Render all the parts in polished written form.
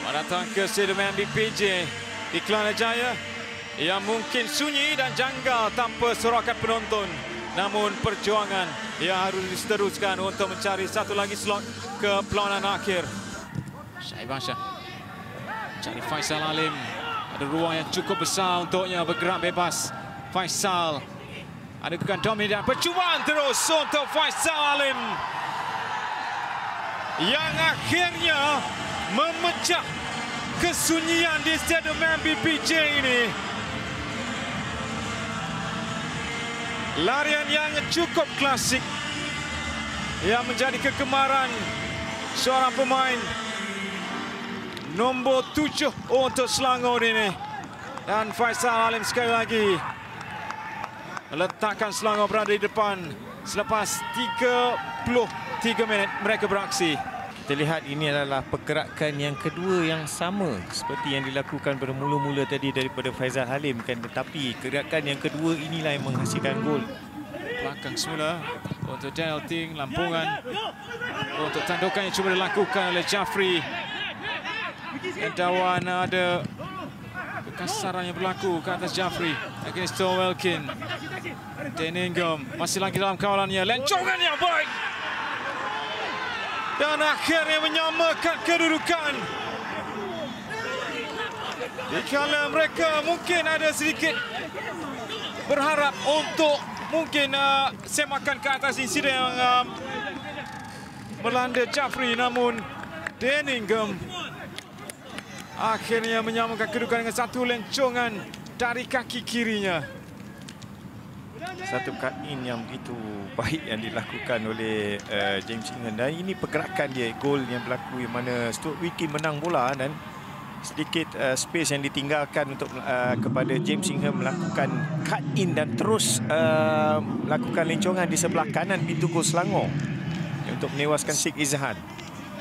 Datang ke stadium MBPJ di Kelana Jaya yang mungkin sunyi dan janggal tanpa sorakan penonton. Namun perjuangan yang harus diteruskan untuk mencari satu lagi slot ke perlawanan akhir. Syaibah Shah cari Faisal Alim. Ada ruang yang cukup besar untuknya bergerak bebas. Faisal ada kekan dominan. Percubaan terus untuk Faisal Alim yang akhirnya memecah kesunyian di stadium MBPJ ini. Larian yang cukup klasik yang menjadi kegemaran seorang pemain nombor 7 untuk Selangor ini. Dan Faisal Alim sekali lagi meletakkan Selangor berada di depan selepas 33 minit mereka beraksi. Kita lihat ini adalah pergerakan yang kedua yang sama seperti yang dilakukan pada mula-mula tadi daripada Faisal Alim kan, tetapi gerakan yang kedua inilah yang menghasilkan gol. Belakang semula untuk Daniel Ting, lampungan untuk tandukan yang cuba dilakukan oleh Jafri. Dawan ada kekasaran yang berlaku ke atas Jafri against Tom Welkin. Denningham masih lagi dalam kawalannya, lencongan yang baik. Dan akhirnya menyamakan kedudukan. Dikala mereka mungkin ada sedikit berharap untuk mungkin semakan ke atas insiden yang melanda Jafri, namun Denningham akhirnya menyamakan kedudukan dengan satu lencongan dari kaki kirinya. Satu cut in yang begitu baik yang dilakukan oleh James Ingham, dan ini pergerakan dia, gol yang berlaku yang mana Stuart Wiki menang bola dan sedikit space yang ditinggalkan untuk kepada James Ingham melakukan cut in dan terus melakukan lencongan di sebelah kanan pintu gol Selangor untuk menewaskan Sheikh Izhan.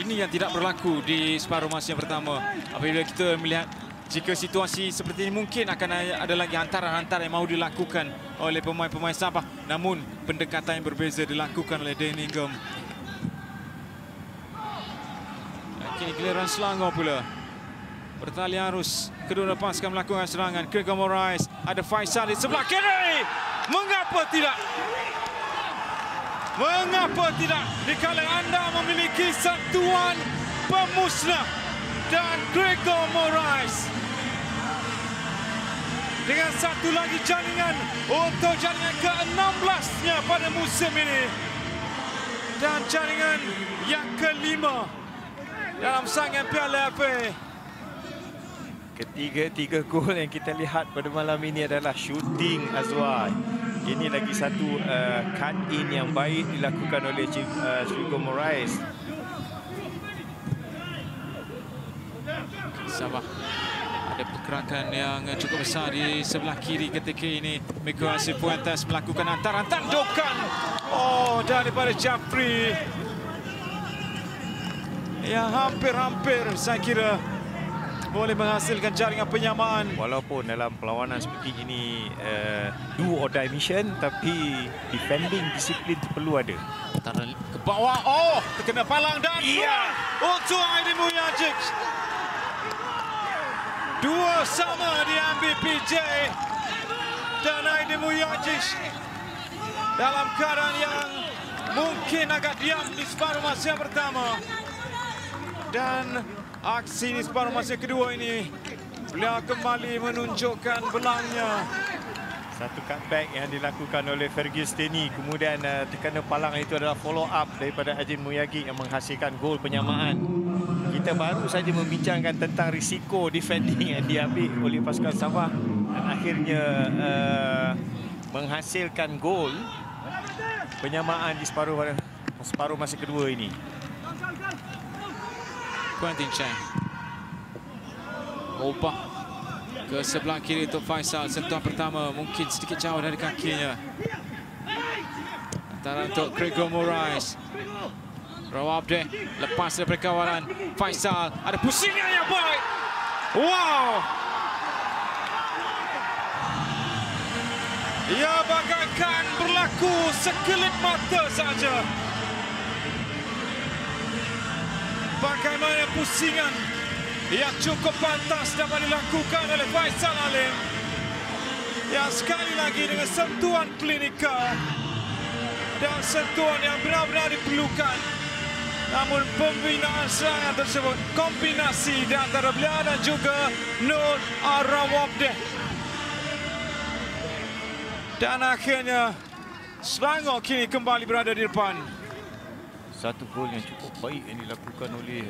Ini yang tidak berlaku di separuh masa yang pertama. Apabila kita melihat jika situasi seperti ini mungkin akan ada lagi hantaran-hantaran yang mahu dilakukan oleh pemain-pemain Sabah. Namun pendekatan yang berbeza dilakukan oleh Denningham. Kini giliran Selangor pula. Bertali arus. Kedua lepas akan melakukan serangan. Gregor Moraes. Ada Faisal di sebelah kiri. Mengapa tidak? Mengapa tidak? Dikala anda memiliki satuan pemusnah dan Gregor Moraes dengan satu lagi jaringan untuk jaringan ke-16-nya pada musim ini dan jaringan yang kelima dalam saingan Piala FA. Ketiga-tiga gol yang kita lihat pada malam ini adalah shooting Azwar. Ini lagi satu cut in yang baik dilakukan oleh Gregor Moraes. Sabah ada pergerakan yang cukup besar di sebelah kiri ketika ini. Miguel Cifuentes melakukan hantaran tandukan. Oh, daripada Jafri. Ya, hampir-hampir saya kira boleh menghasilkan jaringan penyamaan. Walaupun dalam perlawanan seperti ini do or die mission, tapi defending disiplin perlu ada. Hantaran ke bawah. Oh, terkena palang dan untuk Aidin Mujagic. Dua sama di MBPJ dan Aidin Mujagic dalam keadaan yang mungkin agak diam di separuh masa pertama. Dan aksi di separuh masa kedua ini beliau kembali menunjukkan belangnya. Satu cutback yang dilakukan oleh Fergus Steny, kemudian terkena palang itu adalah follow up daripada Aidin Mujagic yang menghasilkan gol penyamaan. Kita baru saja membincangkan tentang risiko defending yang diambil oleh pasukan Sabah dan akhirnya menghasilkan gol penyamaan di separuh masa kedua ini. Quentin Cheng ubah ke sebelah kiri untuk Faisal. Sentuhan pertama mungkin sedikit jauh dari kakinya. Antara untuk Gregor Moraes. Rawab deh, lepas daripada kawalan Faisal. Ada pusingan yang baik. Wow. Ia bagaikan berlaku sekelip mata saja. Bagaimana pusingan yang cukup pantas dapat dilakukan oleh Faisal Alim. Yang sekali lagi dengan sentuhan klinikal dan sentuhan yang benar-benar diperlukan. Namun pembinaan serangan tersebut kombinasi di antara beliau dan juga Nur Arawabdeh. Dan akhirnya Selangor kini kembali berada di depan. Satu gol yang cukup baik yang dilakukan oleh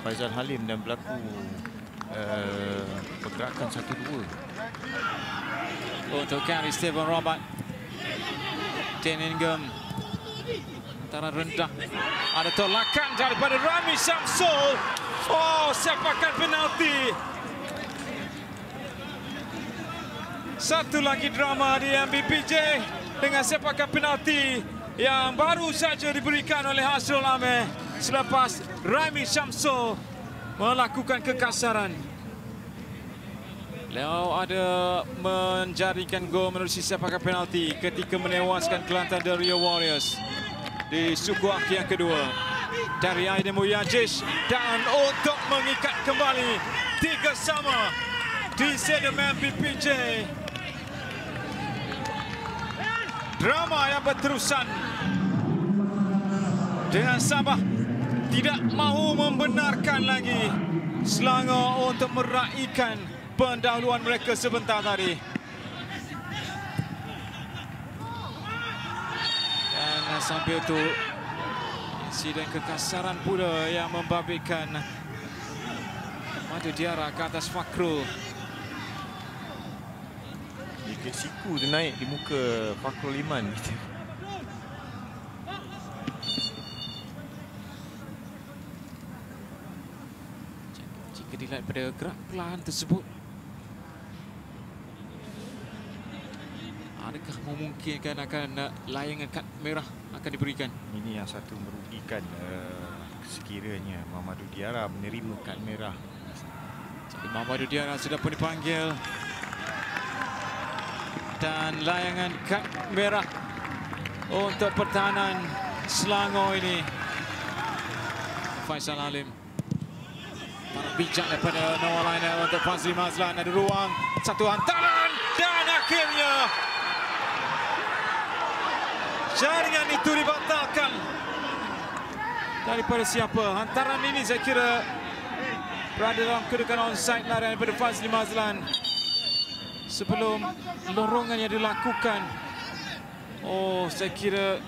Faisal Halim dan berlaku pergerakan 1-2. Untuk Gary Stephen Robert. Dan Ingham. Antara rendah. Ada tolakan daripada Rami Syamsul. Oh, sepakan penalti. Satu lagi drama di MBPJ dengan sepakan penalti yang baru saja diberikan oleh Hasrul Amir selepas Rami Syamsul melakukan kekasaran. Beliau ada menjadikan gol menerusi sepakan penalti ketika menewaskan Kelantan The Rio Warriors di suku akhir yang kedua. Dari Aiden Muyajish dan untuk mengikat kembali 3-3 di stadium MBPJ. Drama yang berterusan dengan Sabah tidak mahu membenarkan lagi Selangor untuk meraihkan pendahuluan mereka sebentar tadi. Dan sambil itu insiden kekasaran pula yang membabitkan Madu Diarra ke atas Fakrul. Sikit siku dia naik di muka Fakrul Iman. Jika dilihat pada gerak perlahan tersebut, adakah memungkinkan akan layangan kad merah akan diberikan? Ini yang satu merugikan sekiranya Mamadou Diarra menerima kad merah. Jadi Mamadou Diarra sudah pun dipanggil. Dan layangan kad merah untuk pertahanan Selangor ini. Faisal Alim. Para bijak daripada Noah Liner untuk Fazli Mazlan. Ada ruang, satu hantaran dan akhirnya jaringan itu dibatalkan. Daripada siapa? Hantaran ini saya kira berada dalam kedudukan onside larian daripada Fazli Mazlan. Sebelum lorongan yang dilakukan. Oh, saya kira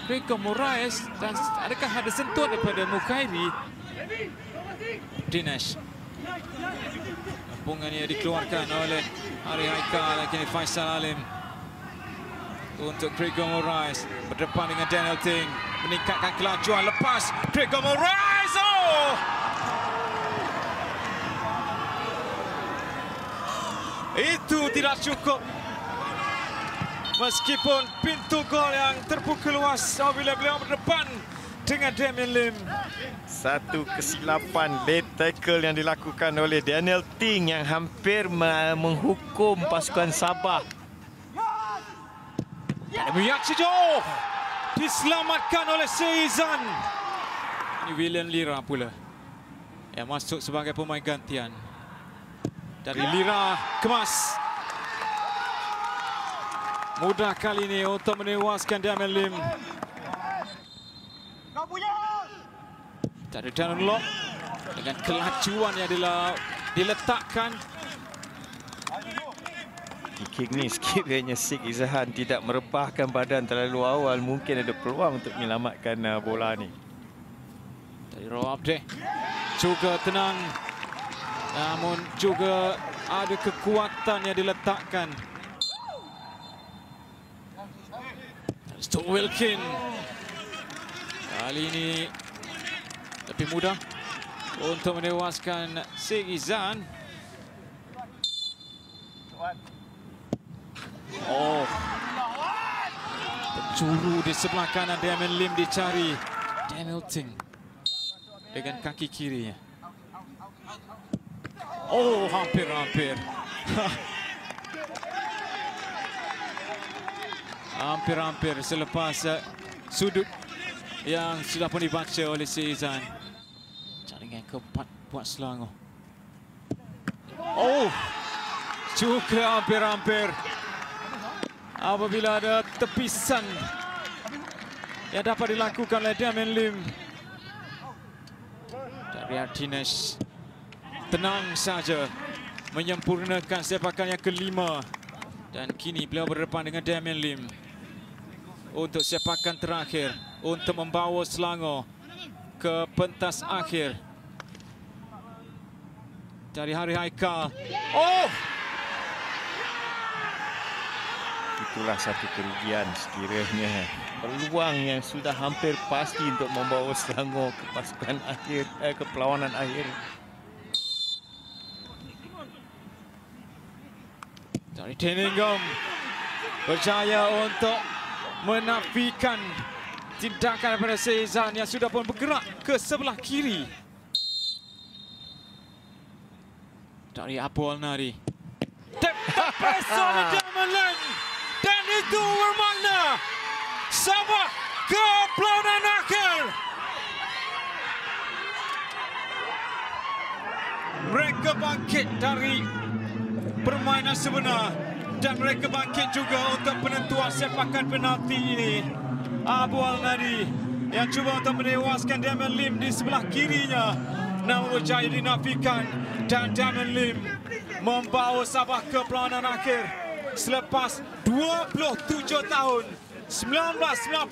Rico Moraes, dan adakah ada sentuhan daripada Mukhairi? Dinesh. Bungannya dikeluarkan oleh Ari Haikal. Kini Faisal Alim untuk Gregor Moraes berdepan dengan Daniel Ting, meningkatkan kelajuan lepas Gregor Moraes. Oh! Itu tidak cukup. Meskipun pintu gol yang terbuka luas apabila beliau berdepan dengan Damian Lim. Satu kesilapan late tackle yang dilakukan oleh Daniel Ting yang hampir menghukum pasukan Sabah. Miyachijo diselamatkan oleh Seizan. Ini William Lira pula yang masuk sebagai pemain gantian. Dari Lira kemas. Mudah kali ini untuk menewaskan Damian Lim. Dari Danulok dengan kelajuan yang diletakkan. Kick ni sekiranya Sheikh Izzahan tidak merebahkan badan terlalu awal, mungkin ada peluang untuk menyelamatkan bola ni. Dari Rawabdeh juga tenang, namun juga ada kekuatan yang diletakkan. Stuart Wilkin kali ini lebih mudah untuk menewaskan Sheikh Izzan. Oh, penjuru di sebelah kanan Damian Lim dicari Daniel Ting dengan kaki kirinya. Oh, hampir-hampir. Hampir-hampir selepas sudut yang sudah pun dibaca oleh Seizan. Jaringan keempat buat Selangor. Oh, juga hampir-hampir apabila ada tepisan yang dapat dilakukan oleh Damian Lim. Dari Artines tenang saja menyempurnakan sepakan yang kelima. Dan kini beliau berdepan dengan Damian Lim untuk sepakan terakhir untuk membawa Selangor ke pentas akhir dari Hari Haikal. Oh! Itulah satu kerugian sekiranya peluang yang sudah hampir pasti untuk membawa Selangor ke pasukan akhir, ke perlawanan akhir. Dari Teningham berjaya untuk menafikan tindakan daripada Seizan yang sudah pun bergerak ke sebelah kiri. Dari Abu Al-Nari. Terpresa oleh Damian Lim. Dan itu bermakna Sabah ke perlawanan akhir. Mereka bangkit dari permainan sebenar dan mereka bangkit juga untuk penentuan sepakan penalti ini. Abu Al-Nari yang cuba untuk menewaskan Damian Lim di sebelah kirinya, namun berjaya dinafikan dan Damian Lim membawa Sabah ke perlawanan akhir selepas 27 tahun. 1998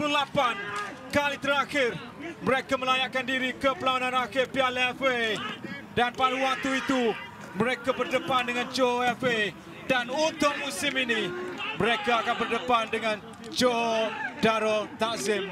kali terakhir mereka melayakkan diri ke perlawanan akhir Piala FA, dan pada waktu itu mereka berdepan dengan Johor FA, dan untuk musim ini mereka akan berdepan dengan Johor Darul Takzim.